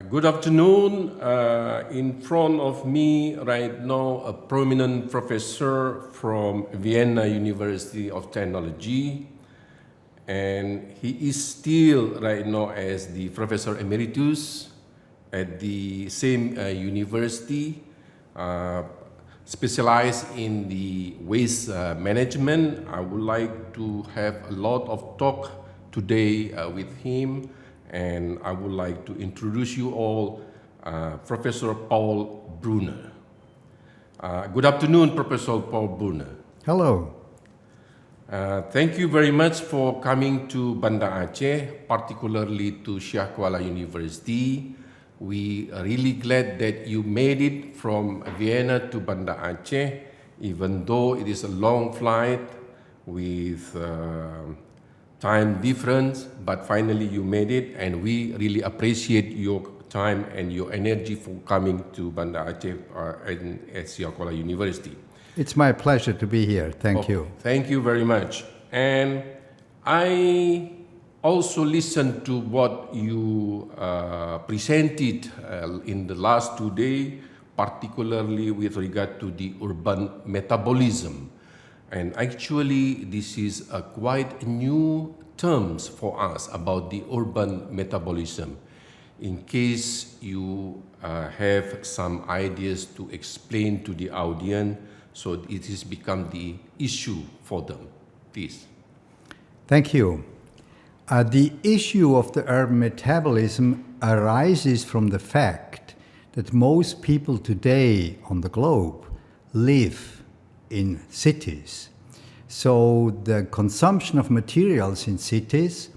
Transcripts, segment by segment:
Good afternoon. In front of me right now, a prominent professor from Vienna University of Technology, and he is still right now as the Professor Emeritus at the same university, specialized in the waste management. I would like to have a lot of talk today with him, and I would like to introduce you all Professor Paul Brunner. Good afternoon, Professor Paul Brunner. Hello. Thank you very much for coming to Banda Aceh, particularly to Syiah Kuala University. We are really glad that you made it from Vienna to Banda Aceh, even though it is a long flight with time difference, but finally you made it, and we really appreciate your time and your energy for coming to Banda Aceh at Syiah Kuala University. It's my pleasure to be here. Thank you. Thank you very much. And I also listened to what you presented in the last 2 days, particularly with regard to the urban metabolism. And actually, this is a quite new terms for us about the urban metabolism. In case you have some ideas to explain to the audience, so it has become the issue for them, please. Thank you. The issue of the urban metabolism arises from the fact that most people today on the globe live in cities. So the consumption of materials in cities,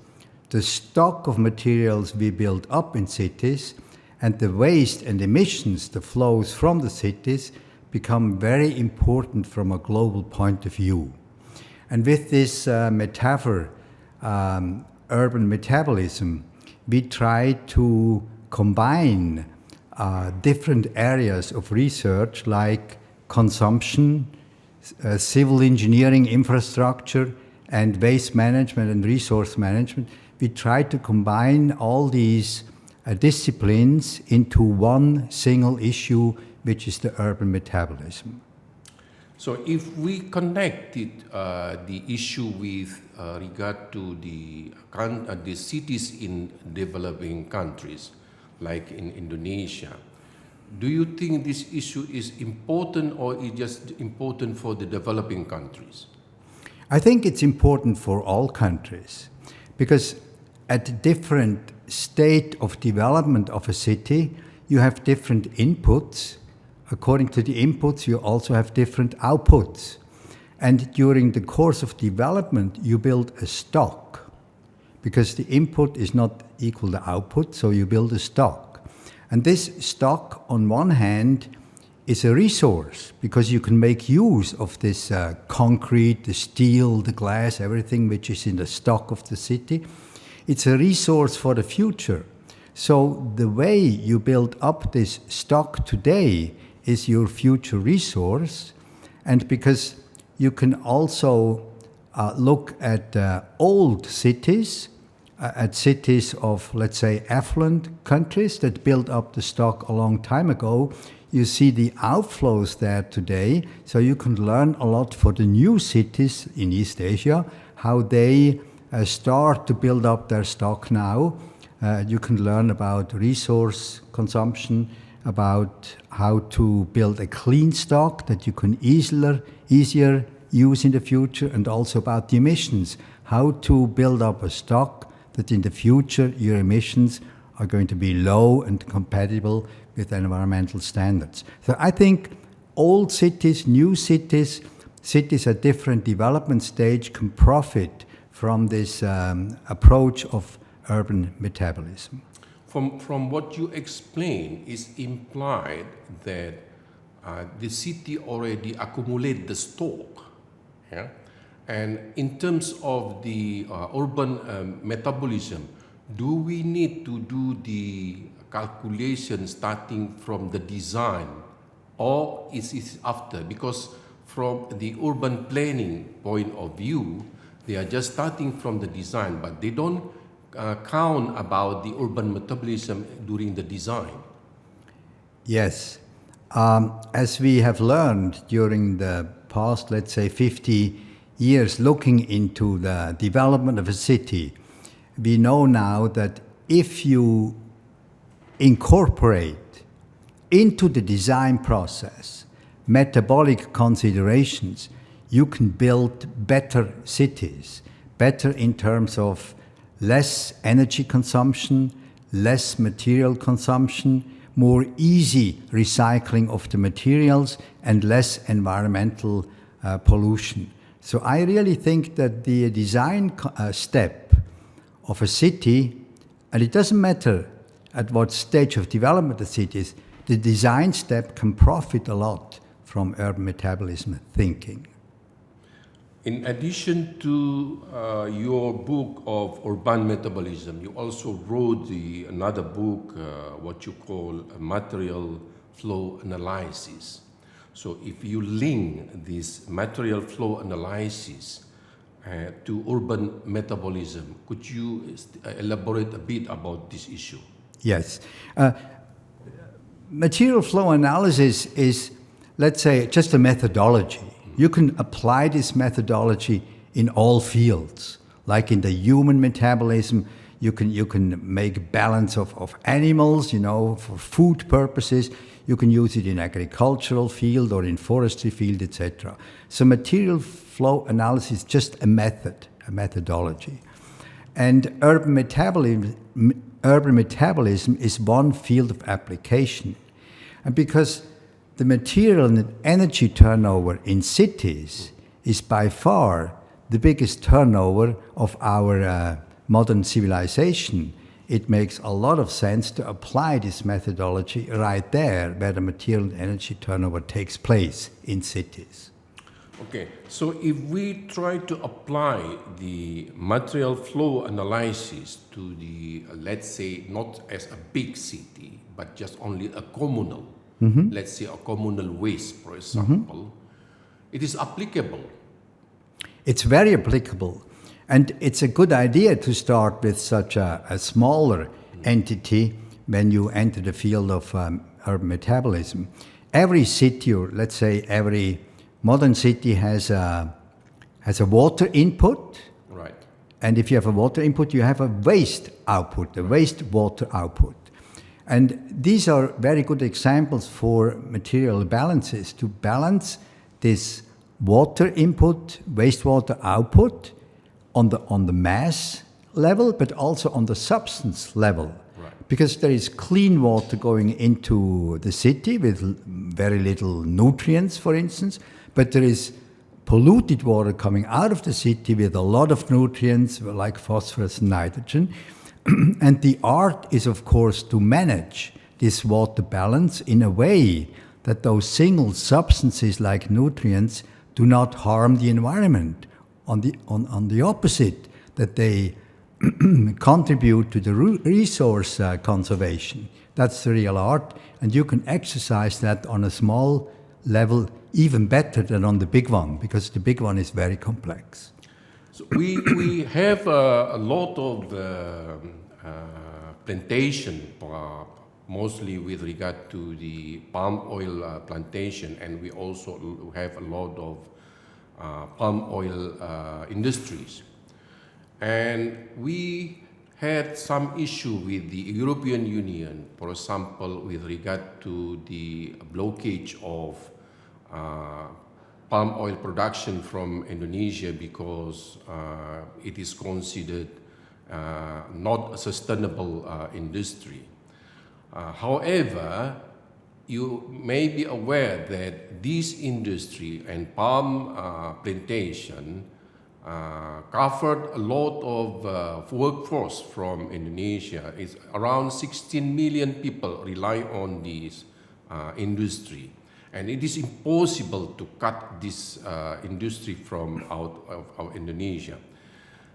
the stock of materials we build up in cities, and the waste and emissions that flows from the cities become very important from a global point of view. And with this metaphor, urban metabolism, we try to combine different areas of research like consumption, civil engineering, infrastructure, and waste management and resource management. We try to combine all these disciplines into one single issue, which is the urban metabolism. So if we connected the issue with regard to the cities in developing countries, like in Indonesia, do you think this issue is important, or is just important for the developing countries? I think it's important for all countries, because at different state of development of a city, you have different inputs. According to the inputs, you also have different outputs. And during the course of development, you build a stock, because the input is not equal to output, so you build a stock. And this stock, on one hand, is a resource, because you can make use of this concrete, the steel, the glass, everything which is in the stock of the city. It's a resource for the future. So the way you build up this stock today is your future resource. And because you can also look at old cities, at cities of, let's say, affluent countries that built up the stock a long time ago, you see the outflows there today. So you can learn a lot for the new cities in East Asia, how they start to build up their stock now. You can learn about resource consumption, about how to build a clean stock that you can easier use in the future, and also about the emissions, how to build up a stock that in the future your emissions are going to be low and compatible with environmental standards. So I think old cities, new cities, cities at different development stage can profit from this approach of urban metabolism. From what you explained, it's implied that the city already accumulated the stock. Yeah? And in terms of the urban metabolism, do we need to do the calculation starting from the design, or is it after? Because from the urban planning point of view, they are just starting from the design, but they don't count about the urban metabolism during the design? Yes. As we have learned during the past, let's say, 50 years looking into the development of a city, we know now that if you incorporate into the design process metabolic considerations, you can build better cities, better in terms of less energy consumption, less material consumption, more easy recycling of the materials, and less environmental pollution. So I really think that the design step of a city, and it doesn't matter at what stage of development the city is, the design step can profit a lot from urban metabolism thinking. In addition to your book of urban metabolism, you also wrote another book, what you call a material flow analysis. So if you link this material flow analysis to urban metabolism, could you elaborate a bit about this issue? Yes. Material flow analysis is, let's say, just a methodology. You can apply this methodology in all fields. Like in the human metabolism, you can make balance of animals, for food purposes. You can use it in agricultural field or in forestry field, etc. So material flow analysis is just a methodology. And urban metabolism is one field of application. And because the material and energy turnover in cities is by far the biggest turnover of our modern civilization, it makes a lot of sense to apply this methodology right there where the material and energy turnover takes place in cities. Okay, so if we try to apply the material flow analysis to the, let's say, not as a big city, but just only a communal, let's say a communal waste, for example, it is applicable. It's very applicable. And it's a good idea to start with such a smaller entity when you enter the field of urban metabolism. Every city, or let's say every modern city has a water input. Right. And if you have a water input, you have a waste output, a wastewater output. And these are very good examples for material balances, to balance this water input, wastewater output on the mass level, but also on the substance level. Right. Because there is clean water going into the city with very little nutrients, for instance, but there is polluted water coming out of the city with a lot of nutrients like phosphorus and nitrogen. And the art is, of course, to manage this water balance in a way that those single substances like nutrients do not harm the environment. On the opposite, that they contribute to the resource conservation. That's the real art, and you can exercise that on a small level even better than on the big one, because the big one is very complex. So we have a lot of plantation, mostly with regard to the palm oil plantation, and we also have a lot of palm oil industries. And we had some issue with the European Union, for example, with regard to the blockage of palm oil production from Indonesia because it is considered not a sustainable industry. However, you may be aware that this industry and palm plantation covered a lot of workforce from Indonesia. It's around 16 million people rely on this industry. And it is impossible to cut this industry from out of Indonesia.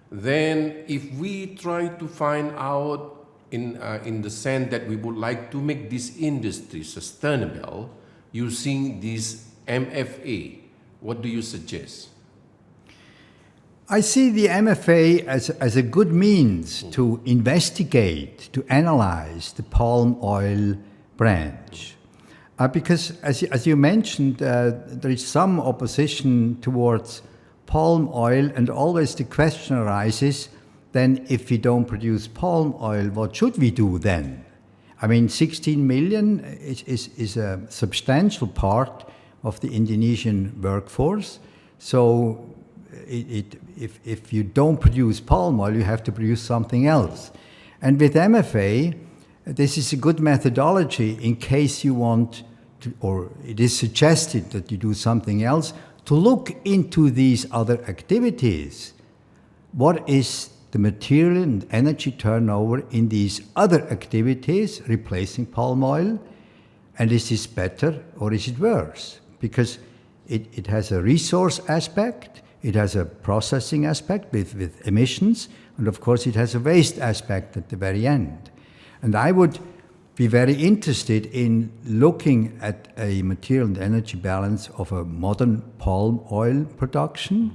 Then if we try to find out in the sense that we would like to make this industry sustainable using this MFA, what do you suggest? I see the MFA as a good means to investigate, to analyze the palm oil branch. Because as you mentioned, there is some opposition towards palm oil, and always the question arises, then if we don't produce palm oil, what should we do then? I mean, 16 million is a substantial part of the Indonesian workforce. So if you don't produce palm oil, you have to produce something else. And with MFA, this is a good methodology in case you want to, or it is suggested that you do something else, to look into these other activities. What is the material and energy turnover in these other activities replacing palm oil? And is this better or is it worse? Because it has a resource aspect, it has a processing aspect with emissions, and of course it has a waste aspect at the very end. And I would be very interested in looking at a material and energy balance of a modern palm oil production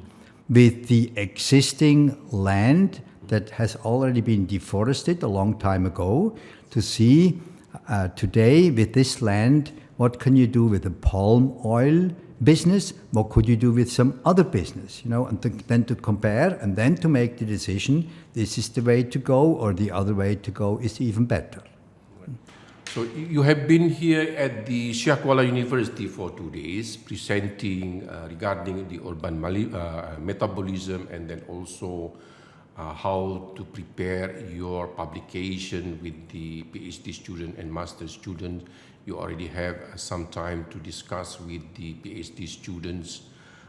with the existing land that has already been deforested a long time ago, to see today with this land, what can you do with the palm oil business, what could you do with some other business, and then to compare and then to make the decision, this is the way to go or the other way to go is even better. So you have been here at the Syiah Kuala University for 2 days, presenting regarding the urban metabolism, and then also how to prepare your publication with the PhD student and master student. You already have some time to discuss with the PhD students.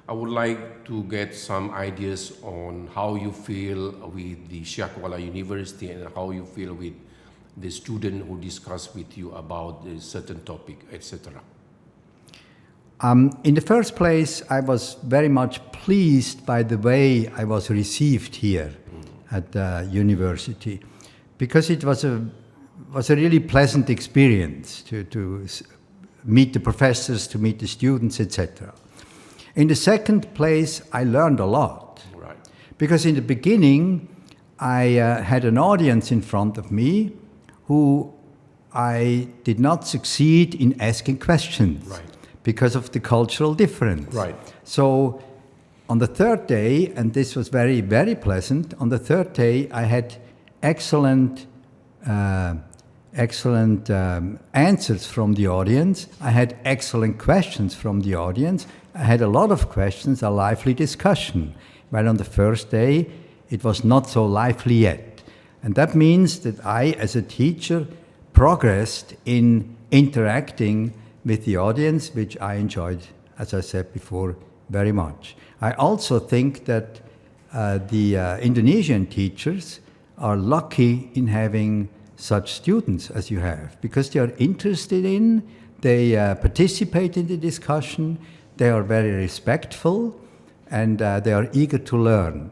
I would like to get some ideas on how you feel with the Syiah Kuala University and how you feel with the student who discuss with you about a certain topic, etc. In the first place, I was very much pleased by the way I was received here at the university, because it was a really pleasant experience to meet the professors, to meet the students, etc. In the second place, I learned a lot. Right. Because in the beginning, I had an audience in front of me who I did not succeed in asking questions. Right. Because of the cultural difference. Right. So on the third day, and this was very, very pleasant, on the third day I had excellent answers from the audience. I had excellent questions from the audience. I had a lot of questions, a lively discussion. While on the first day, it was not so lively yet. And that means that I, as a teacher, progressed in interacting with the audience, which I enjoyed, as I said before, very much. I also think that the Indonesian teachers are lucky in having such students as you have, because they are interested in, they participate in the discussion, they are very respectful, and they are eager to learn.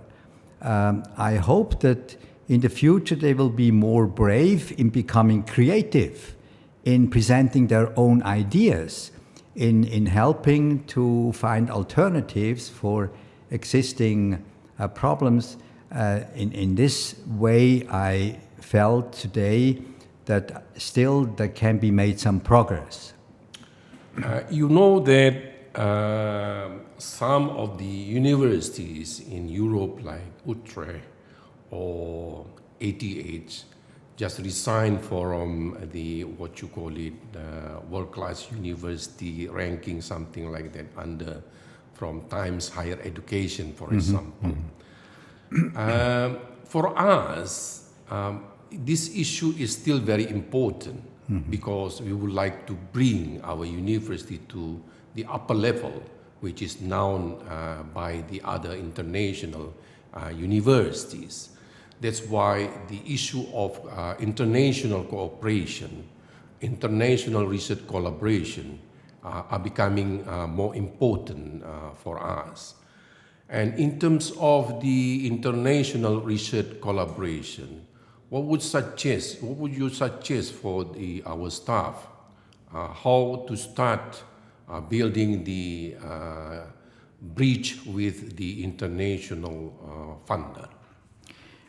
I hope that in the future they will be more brave in becoming creative, in presenting their own ideas, in helping to find alternatives for existing problems. In this way, I felt today that still there can be made some progress. You know that some of the universities in Europe, like Utrecht or ATH, just resigned from the, what you call it, world-class university ranking, something like that, under from Times Higher Education, for example. For us, this issue is still very important because we would like to bring our university to the upper level, which is known by the other international universities. That's why the issue of international cooperation, international research collaboration are becoming more important for us. And in terms of the international research collaboration, what would you suggest for our staff how to start building the bridge with the international funder?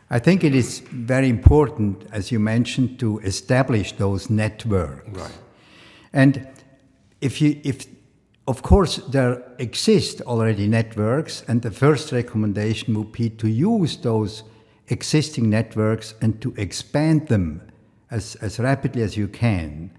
I think it is very important, as you mentioned, to establish those networks. Right. And if of course there exist already networks, and the first recommendation would be to use those existing networks and to expand them as rapidly as you can.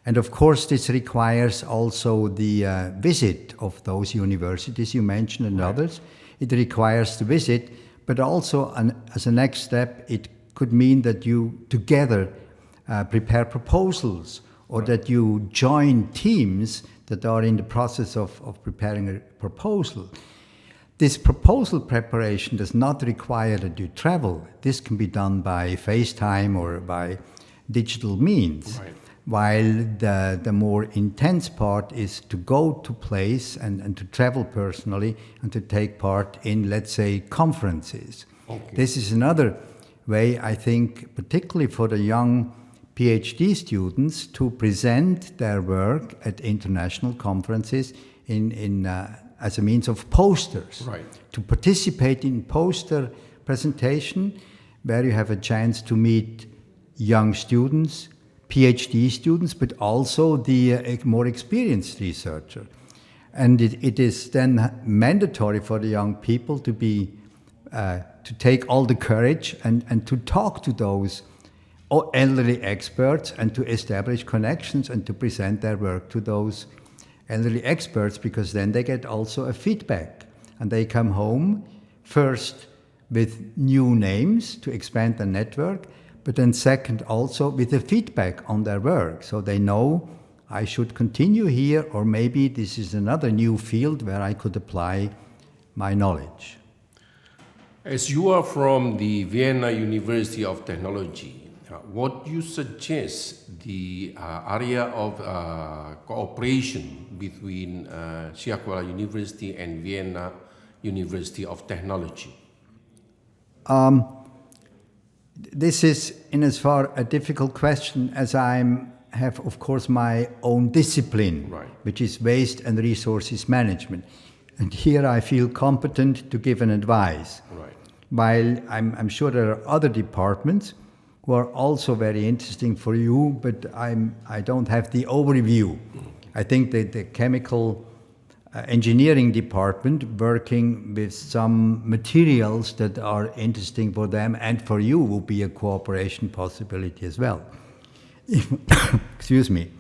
And of course this requires also the visit of those universities you mentioned and others. It requires the visit, but also as a next step, it could mean that you together prepare proposals, or that you join teams that are in the process of preparing a proposal. This proposal preparation does not require that you travel. This can be done by FaceTime or by digital means. Right. While the more intense part is to go to place and to travel personally and to take part in, let's say, conferences. Okay. This is another way, I think, particularly for the young PhD students, to present their work at international conferences as a means of posters. Right. To participate in poster presentation, where you have a chance to meet young students, PhD students, but also the more experienced researcher. And it is then mandatory for the young people to take all the courage and to talk to those elderly experts and to establish connections and to present their work to those elderly experts, because then they get also a feedback. And they come home first with new names to expand the network, but then second also with the feedback on their work. So they know I should continue here, or maybe this is another new field where I could apply my knowledge. As you are from the Vienna University of Technology, what you suggest the area of cooperation between Syiah Kuala University and Vienna University of Technology? This is, in as far, a difficult question, as I have, of course, my own discipline, Right. which is waste and resources management. And here I feel competent to give an advice. Right. While I'm sure there are other departments who are also very interesting for you, but I don't have the overview. I think that the chemical engineering department, working with some materials that are interesting for them and for you, will be a cooperation possibility as well. Excuse me.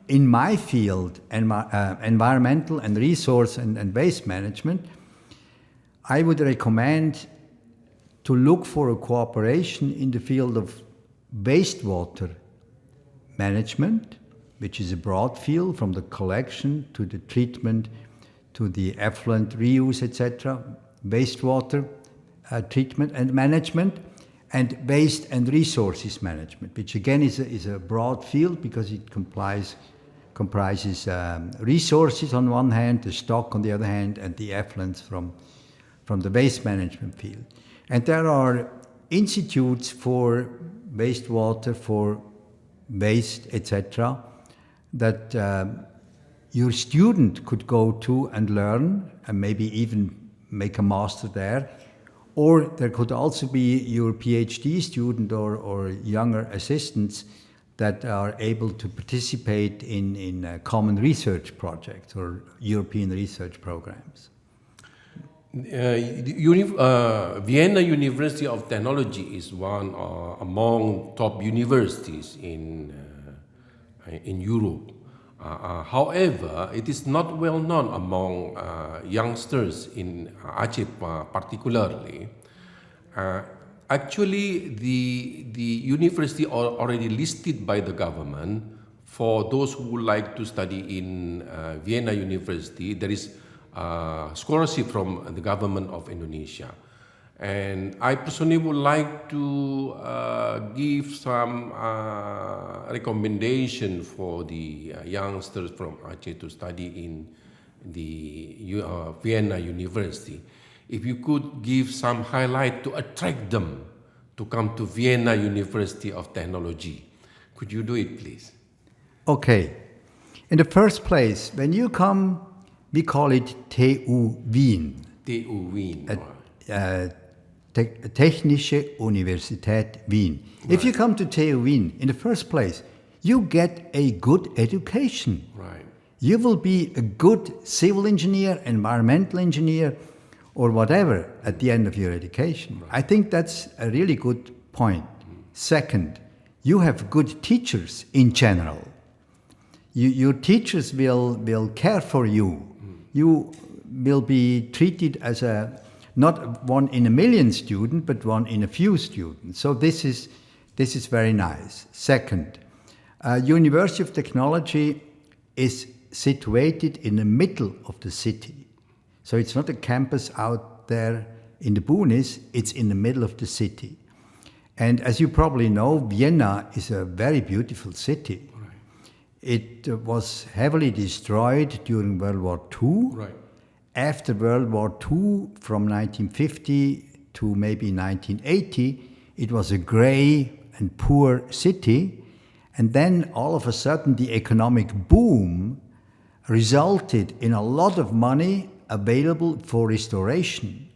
In my field, environmental and resource and waste management, I would recommend to look for a cooperation in the field of wastewater management, which is a broad field from the collection to the treatment to the effluent reuse, etc., wastewater treatment and management, and waste and resources management, which again is a broad field because it comprises resources on one hand, the stock on the other hand, and the effluents from the waste management field. And there are institutes for wastewater, for waste, etc., that your student could go to and learn, and maybe even make a master there. Or there could also be your PhD student or younger assistants that are able to participate in common research projects or European research programs. Vienna University of Technology is one among top universities in Europe. However, it is not well known among youngsters in Aceh particularly. Actually, the university are already listed by the government for those who would like to study in Vienna University. There is scholarship from the government of Indonesia. And I personally would like to give some recommendation for the youngsters from Aceh to study in the Vienna University. If you could give some highlight to attract them to come to Vienna University of Technology, could you do it, please? Okay. In the first place, when you come We call it TU Wien. TU Wien. Technische Universität Wien. Right. If you come to TU Wien, in the first place, you get a good education. Right. You will be a good civil engineer, environmental engineer, or whatever at the end of your education. Right. I think that's a really good point. Second, you have good teachers in general. Your teachers will care for you. You will be treated as not one in a million student, but one in a few students. So this is very nice. Second, University of Technology is situated in the middle of the city. So it's not a campus out there in the boonies, it's in the middle of the city. And as you probably know, Vienna is a very beautiful city. Right. It was heavily destroyed during World War II. Right. After World War II, from 1950 to maybe 1980, it was a grey and poor city. And then all of a sudden, the economic boom resulted in a lot of money available for restoration.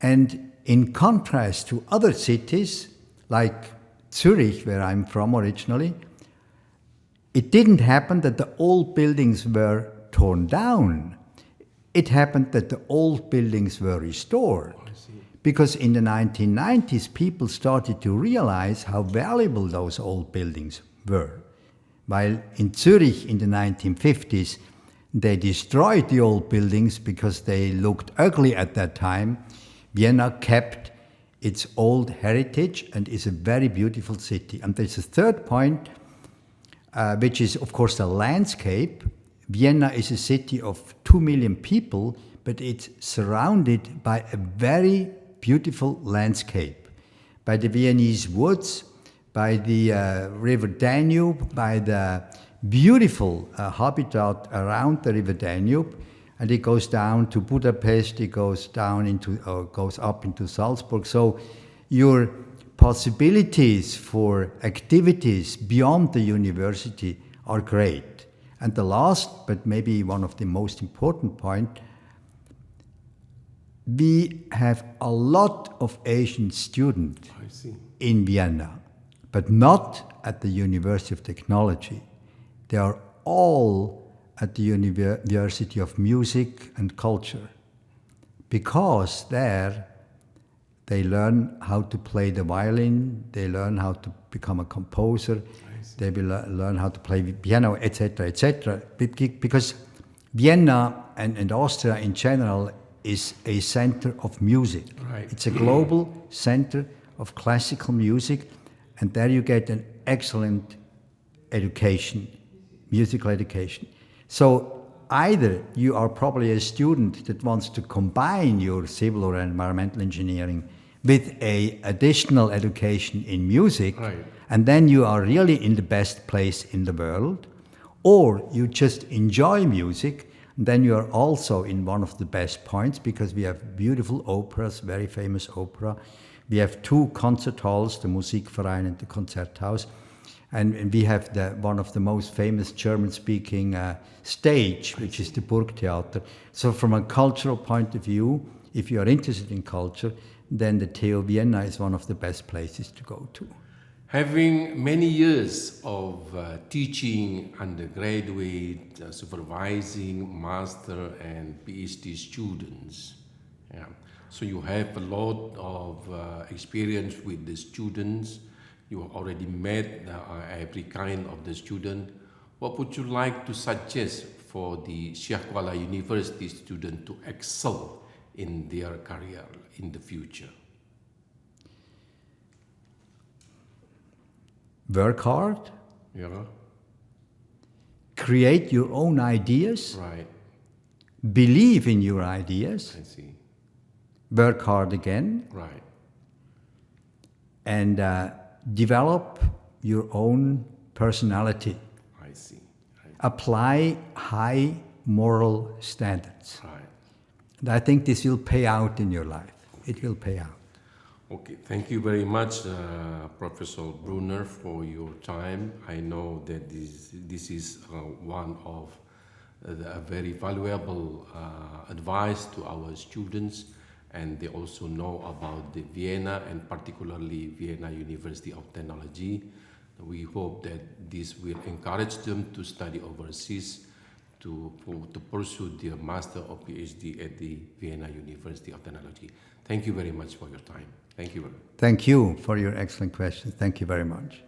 And in contrast to other cities, like Zurich, where I'm from originally, it didn't happen that the old buildings were torn down. It happened that the old buildings were restored. Because in the 1990s, people started to realize how valuable those old buildings were. While in Zurich in the 1950s, they destroyed the old buildings because they looked ugly at that time, Vienna kept its old heritage and is a very beautiful city. And there's a third point, which is, of course, the landscape. Vienna is a city of 2 million people, but it's surrounded by a very beautiful landscape, by the Viennese woods, by the river Danube, by the beautiful habitat around the river Danube, and it goes down to Budapest, it goes up into Salzburg. So your possibilities for activities beyond the university are great. And the last, but maybe one of the most important point, we have a lot of Asian students in Vienna, but not at the University of Technology. They are all at the University of Music and Culture, because there they learn how to play the violin, they learn how to become a composer, they will learn how to play piano, etc., etc. Because Vienna and Austria in general is a center of music. Right. It's a global center of classical music, and there you get an excellent education, musical education. So either you are probably a student that wants to combine your civil or environmental engineering with an additional education in music, right, and then you are really in the best place in the world, or you just enjoy music, and then you are also in one of the best points, because we have beautiful operas, very famous opera. We have 2 concert halls, the Musikverein and the Konzerthaus. And we have one of the most famous German-speaking stage, which is the Burgtheater. So from a cultural point of view, if you are interested in culture, then the TU Vienna is one of the best places to go to. Having many years of teaching undergraduate, supervising master and PhD students, so you have a lot of experience with the students. You have already met every kind of the student. What would you like to suggest for the Syiah Kuala University student to excel in their career in the future? Work hard. Yeah. Create your own ideas. Right. Believe in your ideas. I see. Work hard again. Right. And develop your own personality. I see. Apply high moral standards. Right. And I think this will pay out in your life. It will pay out. Okay, thank you very much, Professor Brunner, for your time. I know that this is one of a very valuable advice to our students, and they also know about the Vienna and particularly Vienna University of Technology. We hope that this will encourage them to study overseas, to pursue their master or PhD at the Vienna University of Technology. Thank you very much for your time. Thank you. Thank you for your excellent questions. Thank you very much.